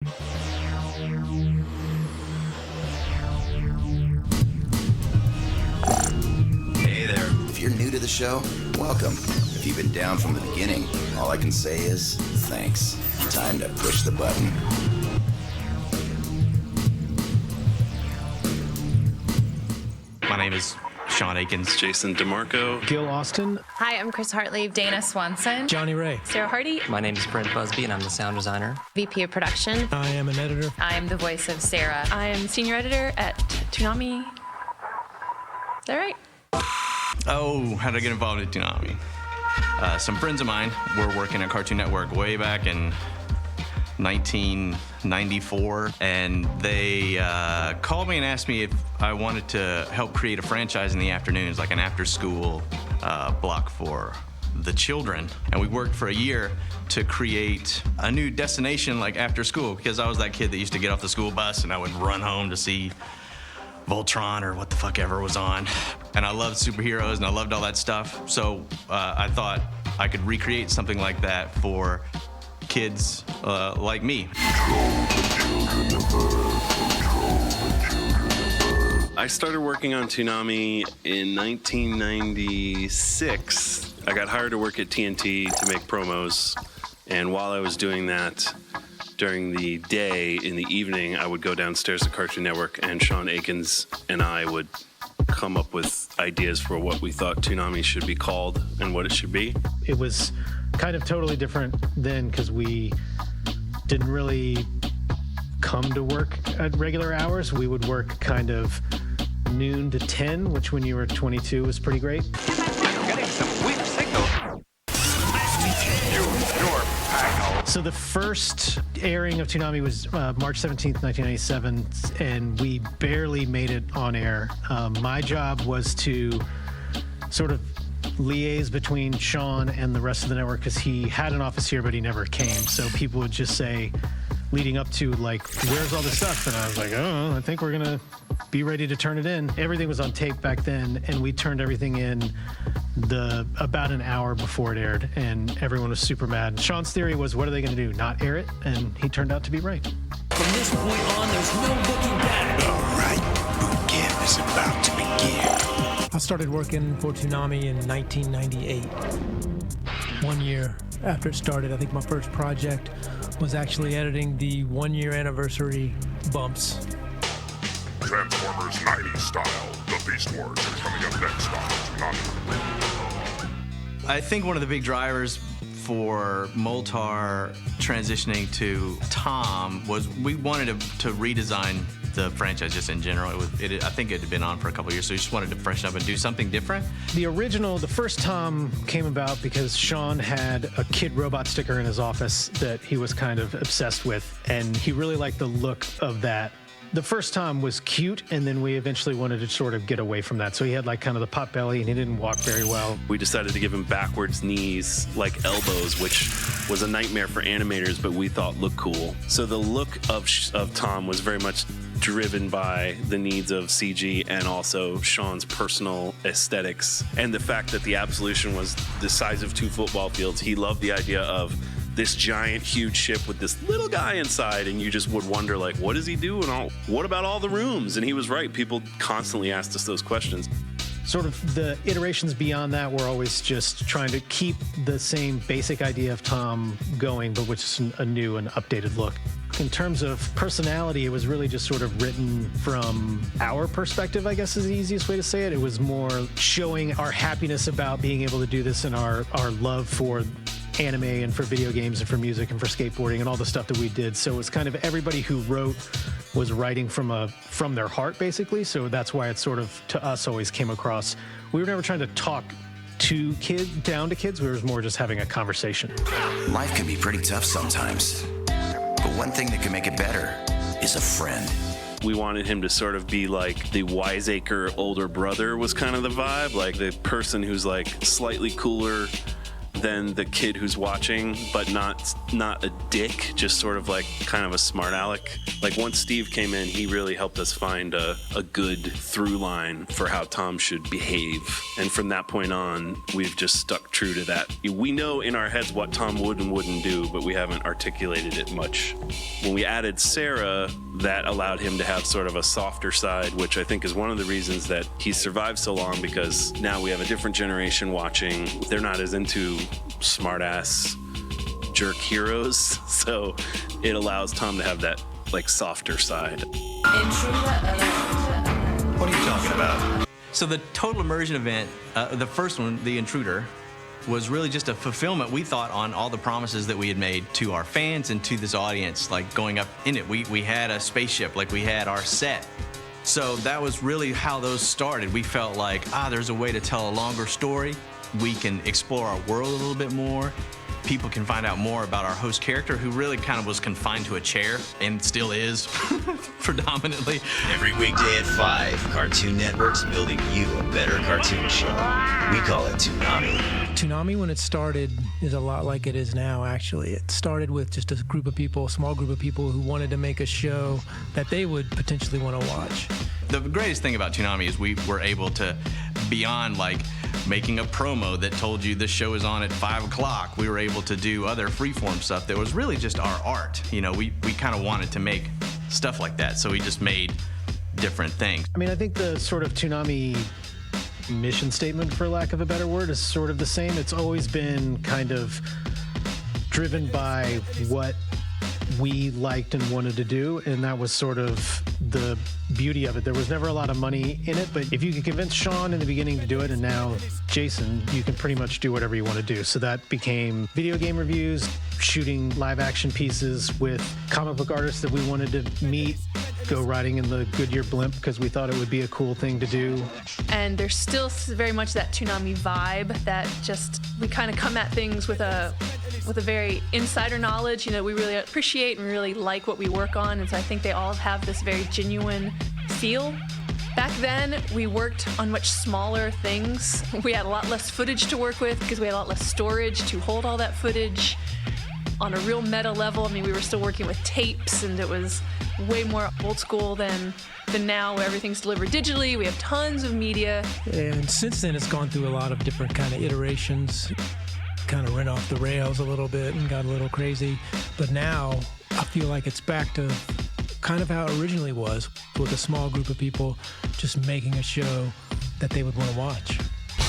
Hey there. If you're new to the show, welcome. If you've been down from the beginning, all I can say is thanks. Time to push the button. My name is Sean Akins. Jason DeMarco. Gil Austin. Hi, I'm Chris Hartley, Dana Swanson. Johnny Ray. Sarah Hardy. My name is Brent Busby, and I'm the sound designer. VP of Production. I am an editor. I am the voice of Sarah. I am senior editor at TOONAMI. Is that right? Oh, how did I get involved in TOONAMI? Some friends of mine were working at Cartoon Network way back in 1994, and they called me and asked me if I wanted to help create a franchise in the afternoons, like an after-school block for the children. And we worked for a year to create a new destination, like after school, because I was that kid that used to get off the school bus and I would run home to see Voltron or what the fuck ever was on. And I loved superheroes and I loved all that stuff. So I thought I could recreate something like that for kids like me. I started working on TOONAMI in 1996. I got hired to work at TNT to make promos, and while I was doing that, during the day, in the evening, I would go downstairs to Cartoon Network, and Sean Akins and I would come up with ideas for what we thought TOONAMI should be called and what it should be. It was kind of totally different then because we didn't really come to work at regular hours. We would work kind of noon to 10, which when you were 22 was pretty great. Getting some weak signal. So the first airing of TOONAMI was March 17th, 1997, and we barely made it on air. My job was to sort of liaise between Sean and the rest of the network because he had an office here, but he never came. So people would just say, leading up to, like, where's all this stuff? And I was like, oh, I think we're going to be ready to turn it in. Everything was on tape back then, and we turned everything in about an hour before it aired, and everyone was super mad. Sean's theory was, what are they going to do, not air it? And he turned out to be right. From this point on, there's no looking back. All right, boot camp is about to begin. I started working for TOONAMI in 1998. 1 year after it started, I think my first project was actually editing the 1 year anniversary bumps. Transformers 90s style, the Beast Wars are coming up next on TOONAMI. I think one of the big drivers for Moltar transitioning to Tom was we wanted to redesign the franchise just in general. I think it had been on for a couple of years, so we just wanted to freshen up and do something different. The first Tom came about because Sean had a Kid Robot sticker in his office that he was kind of obsessed with, and he really liked the look of that. The first Tom was cute, and then we eventually wanted to sort of get away from that. So he had like kind of the pot belly, and he didn't walk very well. We decided to give him backwards knees like elbows, which was a nightmare for animators, but we thought looked cool. So the look of Tom was very much driven by the needs of CG and also Sean's personal aesthetics. And the fact that the Absolution was the size of 2 football fields, he loved the idea of this giant, huge ship with this little guy inside, and you just would wonder, like, what does he do? And what about all the rooms? And he was right. People constantly asked us those questions. Sort of the iterations beyond that were always just trying to keep the same basic idea of Tom going, but with just a new and updated look. In terms of personality, it was really just sort of written from our perspective, I guess is the easiest way to say it. It was more showing our happiness about being able to do this and our love for anime and for video games and for music and for skateboarding and all the stuff that we did. So it was kind of everybody who wrote was writing from their heart, basically. So that's why it sort of, to us, always came across. We were never trying to talk down to kids. We were more just having a conversation. Life can be pretty tough sometimes, but one thing that can make it better is a friend. We wanted him to sort of be like the wiseacre older brother was kind of the vibe, like the person who's like slightly cooler, than the kid who's watching, but not a dick, just sort of like kind of a smart aleck. Like once Steve came in, he really helped us find a good through line for how Tom should behave. And from that point on, we've just stuck true to that. We know in our heads what Tom would and wouldn't do, but we haven't articulated it much. When we added Sarah, that allowed him to have sort of a softer side, which I think is one of the reasons that he survived so long, because now we have a different generation watching. They're not as into smart-ass jerk heroes, so it allows Tom to have that like softer side. What are you talking about? So the Total Immersion event, the first one, The Intruder, was really just a fulfillment, we thought, on all the promises that we had made to our fans and to this audience, like going up in it. We had a spaceship, like we had our set. So that was really how those started. We felt like, there's a way to tell a longer story. We can explore our world a little bit more. People can find out more about our host character, who really kind of was confined to a chair and still is predominantly. Every weekday at 5, Cartoon Network's building you a better cartoon show. We call it TOONAMI. TOONAMI, when it started, is a lot like it is now, actually. It started with just a group of people, a small group of people who wanted to make a show that they would potentially want to watch. The greatest thing about TOONAMI is we were able to, beyond like making a promo that told you this show is on at 5 o'clock, we were able to do other freeform stuff that was really just our art. You know, we kind of wanted to make stuff like that, so we just made different things. I mean, I think the sort of TOONAMI mission statement, for lack of a better word, is sort of the same. It's always been kind of driven by what we liked and wanted to do, and that was sort of the beauty of it. There was never a lot of money in it, but if you could convince Sean in the beginning to do it, and now Jason, you can pretty much do whatever you want to do. So that became video game reviews, shooting live action pieces with comic book artists that we wanted to meet, go riding in the Goodyear blimp because we thought it would be a cool thing to do. And there's still very much that TOONAMI vibe that just, we kind of come at things with a very insider knowledge, you know, we really appreciate and really like what we work on, and so I think they all have this very genuine feel. Back then, we worked on much smaller things. We had a lot less footage to work with because we had a lot less storage to hold all that footage. On a real meta level, I mean, we were still working with tapes, and it was way more old school than now, where everything's delivered digitally. We have tons of media. And since then, it's gone through a lot of different kind of iterations. Kind of went off the rails a little bit and got a little crazy. But now, I feel like it's back to kind of how it originally was, with a small group of people just making a show that they would want to watch.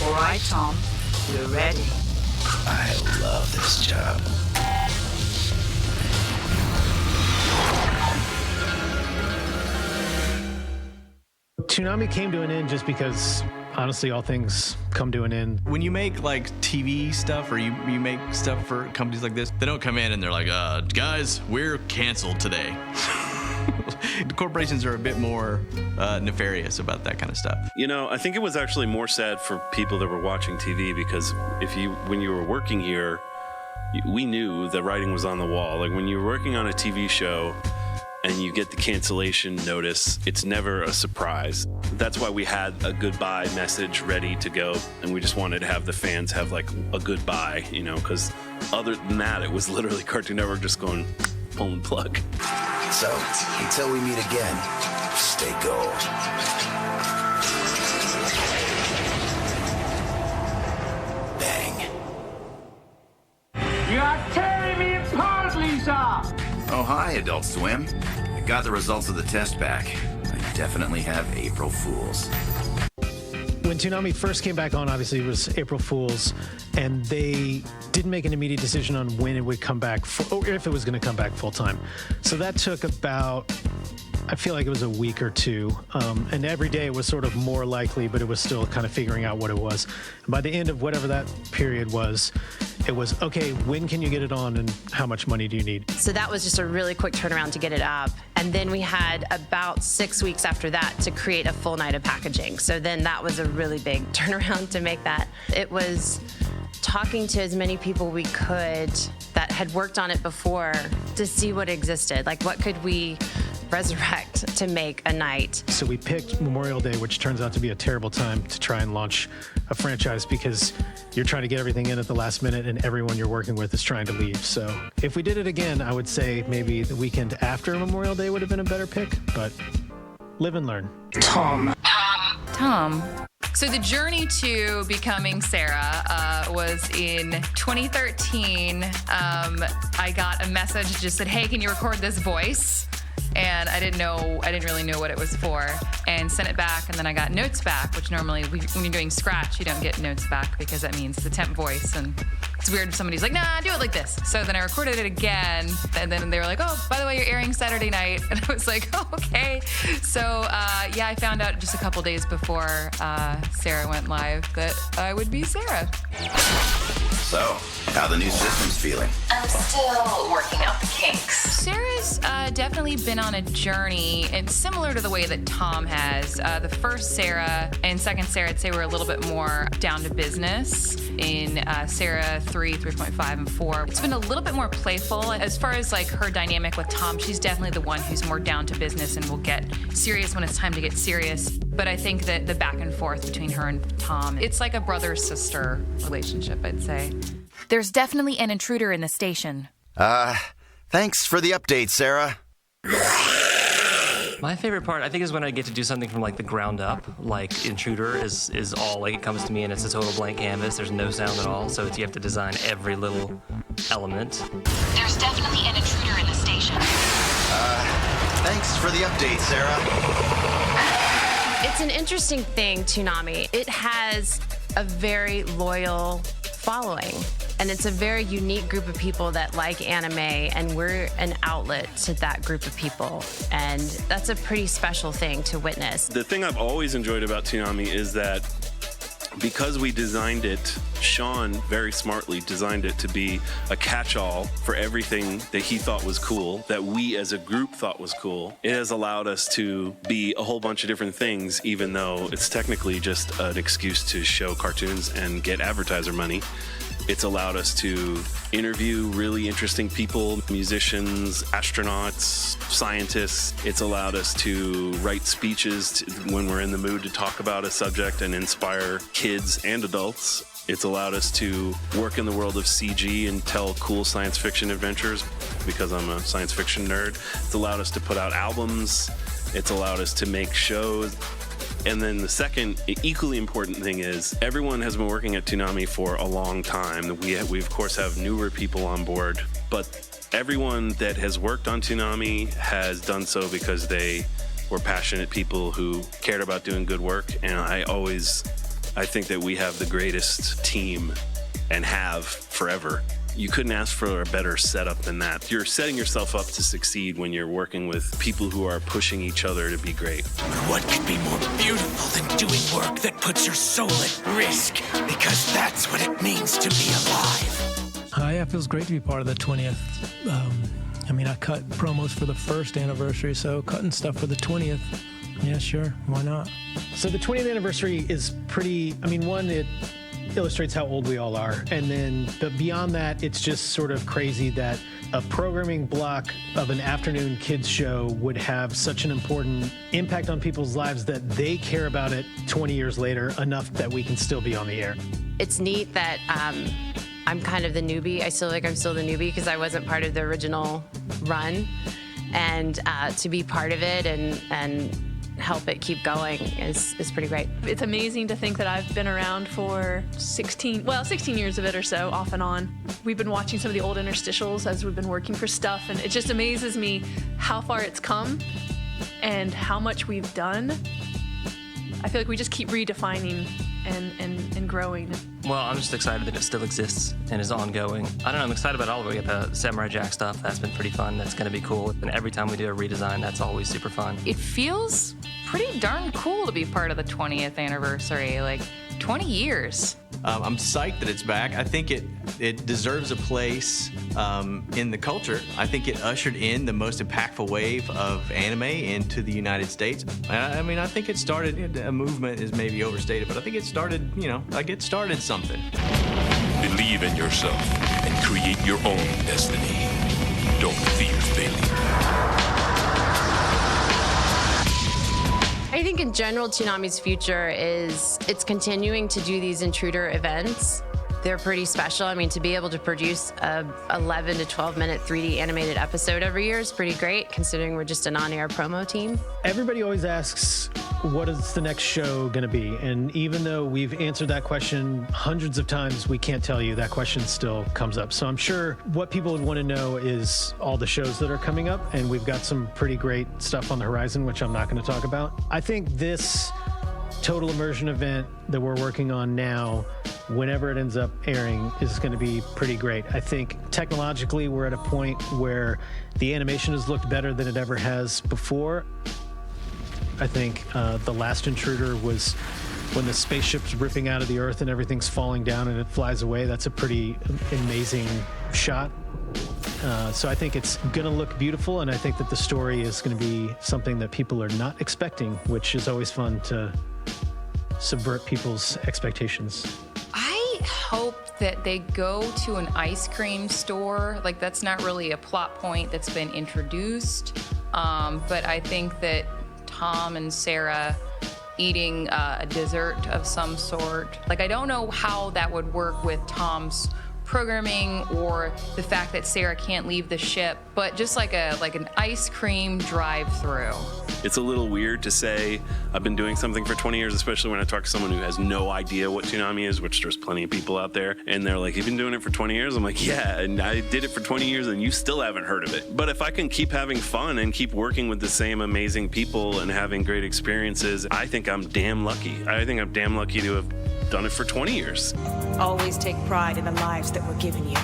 All right, Tom, we're ready. I love this job. TOONAMI came to an end just because, honestly, all things come to an end. When you make like TV stuff, or you make stuff for companies like this, they don't come in and they're like, guys, we're canceled today. The corporations are a bit more nefarious about that kind of stuff. You know, I think it was actually more sad for people that were watching TV, because when you were working here, we knew the writing was on the wall. Like when you're working on a TV show and you get the cancellation notice, it's never a surprise. That's why we had a goodbye message ready to go, and we just wanted to have the fans have like a goodbye, you know, because other than that, it was literally Cartoon Network just going, pull and plug. So, until we meet again, stay gold. Bang. You are tearing me apart, Lisa! Oh, hi, Adult Swim. I got the results of the test back. I definitely have April Fools. When TOONAMI first came back on, obviously it was April Fool's, and they didn't make an immediate decision on when it would come back, or if it was going to come back full time. So that took about, I feel like it was a week or two, and every day it was sort of more likely, but it was still kind of figuring out what it was. And by the end of whatever that period was, it was, okay, when can you get it on and how much money do you need? So that was just a really quick turnaround to get it up. And then we had about 6 weeks after that to create a full night of packaging. So then that was a really big turnaround to make that. It was talking to as many people we could that had worked on it before to see what existed. Like, what could we resurrect to make a night. So we picked Memorial Day, which turns out to be a terrible time to try and launch a franchise because you're trying to get everything in at the last minute and everyone you're working with is trying to leave. So if we did it again, I would say maybe the weekend after Memorial Day would have been a better pick, but live and learn. Tom. So the journey to becoming Sarah was in 2013. I got a message that just said, hey, can you record this voice? And I didn't really know what it was for, and sent it back, and then I got notes back, which normally when you're doing Scratch, you don't get notes back because that means it's a temp voice, and it's weird if somebody's like, nah, do it like this. So then I recorded it again, and then they were like, oh, by the way, you're airing Saturday night. And I was like, oh, okay. So I found out just a couple days before Sarah went live that I would be Sarah. So, how the new system's feeling? I'm still working out the kinks. Sarah's definitely been on a journey, and similar to the way that Tom has. The first Sarah and second Sarah, I'd say, were a little bit more down to business. In Sarah 3, 3.5, and 4, it's been a little bit more playful. As far as like her dynamic with Tom, she's definitely the one who's more down to business and will get serious when it's time to get serious. But I think that the back and forth between her and Tom, it's like a brother-sister relationship, I'd say. There's definitely an intruder in the station. Thanks for the update, Sarah. My favorite part, I think, is when I get to do something from like the ground up. Like Intruder is all like it comes to me, and it's a total blank canvas. There's no sound at all, so you have to design every little element. There's definitely an intruder in the station. Thanks for the update, Sarah. It's an interesting thing, TOONAMI. It has a very loyal following. And it's a very unique group of people that like anime, and we're an outlet to that group of people. And that's a pretty special thing to witness. The thing I've always enjoyed about TOONAMI is that because we designed it, Sean very smartly designed it to be a catch-all for everything that he thought was cool, that we as a group thought was cool. It has allowed us to be a whole bunch of different things, even though it's technically just an excuse to show cartoons and get advertiser money. It's allowed us to interview really interesting people, musicians, astronauts, scientists. It's allowed us to write speeches when we're in the mood to talk about a subject and inspire kids and adults. It's allowed us to work in the world of CG and tell cool science fiction adventures because I'm a science fiction nerd. It's allowed us to put out albums. It's allowed us to make shows. And then the second equally important thing is everyone has been working at TOONAMI for a long time. We of course have newer people on board, but everyone that has worked on TOONAMI has done so because they were passionate people who cared about doing good work. And I think that we have the greatest team and have forever. You couldn't ask for a better setup than that. You're setting yourself up to succeed when you're working with people who are pushing each other to be great. What could be more beautiful than doing work that puts your soul at risk? Because that's what it means to be alive. Yeah, it feels great to be part of the 20th. I cut promos for the first anniversary, so cutting stuff for the 20th. Yeah, sure. Why not? So the 20th anniversary is pretty, it illustrates how old we all are. And then, but beyond that, it's just sort of crazy that a programming block of an afternoon kids show would have such an important impact on people's lives that they care about it 20 years later enough that we can still be on the air. It's neat that I'm kind of the newbie. I feel like I'm still the newbie because I wasn't part of the original run. And to be part of it and help it keep going is pretty great. It's amazing to think that I've been around for 16 years of it or so, off and on. We've been watching some of the old interstitials as we've been working for stuff, and it just amazes me how far it's come and how much we've done. I feel like we just keep redefining and growing. Well, I'm just excited that it still exists and is ongoing. I don't know, I'm excited about all of it. We got the Samurai Jack stuff. That's been pretty fun. That's going to be cool. And every time we do a redesign, that's always super fun. It feels pretty darn cool to be part of the 20th anniversary. Like, 20 years. I'm psyched that it's back. I think it deserves a place in the culture. I think it ushered in the most impactful wave of anime into the United States. I think it started, a movement is maybe overstated, but I think it started, it started something. Believe in yourself and create your own destiny. Don't fear failure. I think in general, Toonami's future is it's continuing to do these intruder events. They're pretty special. I mean, to be able to produce a 11 to 12-minute 3D animated episode every year is pretty great, considering we're just an on-air promo team. Everybody always asks, what is the next show going to be? And even though we've answered that question hundreds of times, we can't tell you. That question still comes up. So I'm sure what people would want to know is all the shows that are coming up, and we've got some pretty great stuff on the horizon, which I'm not going to talk about. I think this total immersion event that we're working on now, whenever it ends up airing, is going to be pretty great. I think technologically we're at a point where the animation has looked better than it ever has before. I think the last Intruder was when the spaceship's ripping out of the Earth and everything's falling down and it flies away. That's a pretty amazing shot. So I think it's going to look beautiful, and I think that the story is going to be something that people are not expecting, which is always fun to subvert people's expectations. I hope that they go to an ice cream store. Like, that's not really a plot point that's been introduced, but I think that Tom and Sarah eating a dessert of some sort, like, I don't know how that would work with Tom's programming or the fact that Sarah can't leave the ship, but just like an ice cream drive-through. It's a little weird to say I've been doing something for 20 years, especially when I talk to someone who has no idea what Toonami is, which there's plenty of people out there, and they're like, you've been doing it for 20 years? I'm like, yeah, and I did it for 20 years and you still haven't heard of it. But if I can keep having fun and keep working with the same amazing people and having great experiences, I think I'm damn lucky. I think I'm damn lucky to have done it for 20 years. Always take pride in the lives that we're giving you.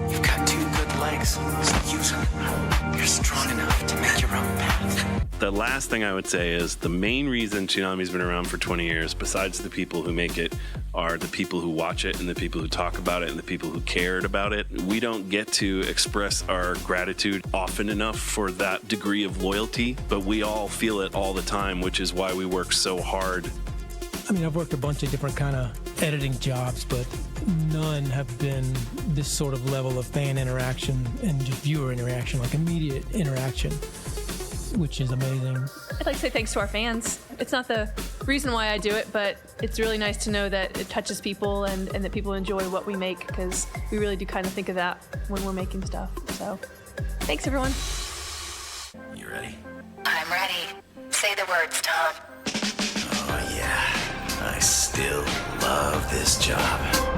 You've got 2 good legs, so use them. You're strong enough to make your own path. The last thing I would say is the main reason Toonami's been around for 20 years, besides the people who make it, are the people who watch it and the people who talk about it and the people who cared about it. We don't get to express our gratitude often enough for that degree of loyalty, but we all feel it all the time, which is why we work so hard. I mean, I've worked a bunch of different kind of editing jobs, but none have been this sort of level of fan interaction and just viewer interaction, like immediate interaction, which is amazing. I'd like to say thanks to our fans. It's not the reason why I do it, but it's really nice to know that it touches people and that people enjoy what we make, because we really do kind of think of that when we're making stuff. So thanks, everyone. You ready? I'm ready. Say the words, Tom. Oh, yeah. I still love this job.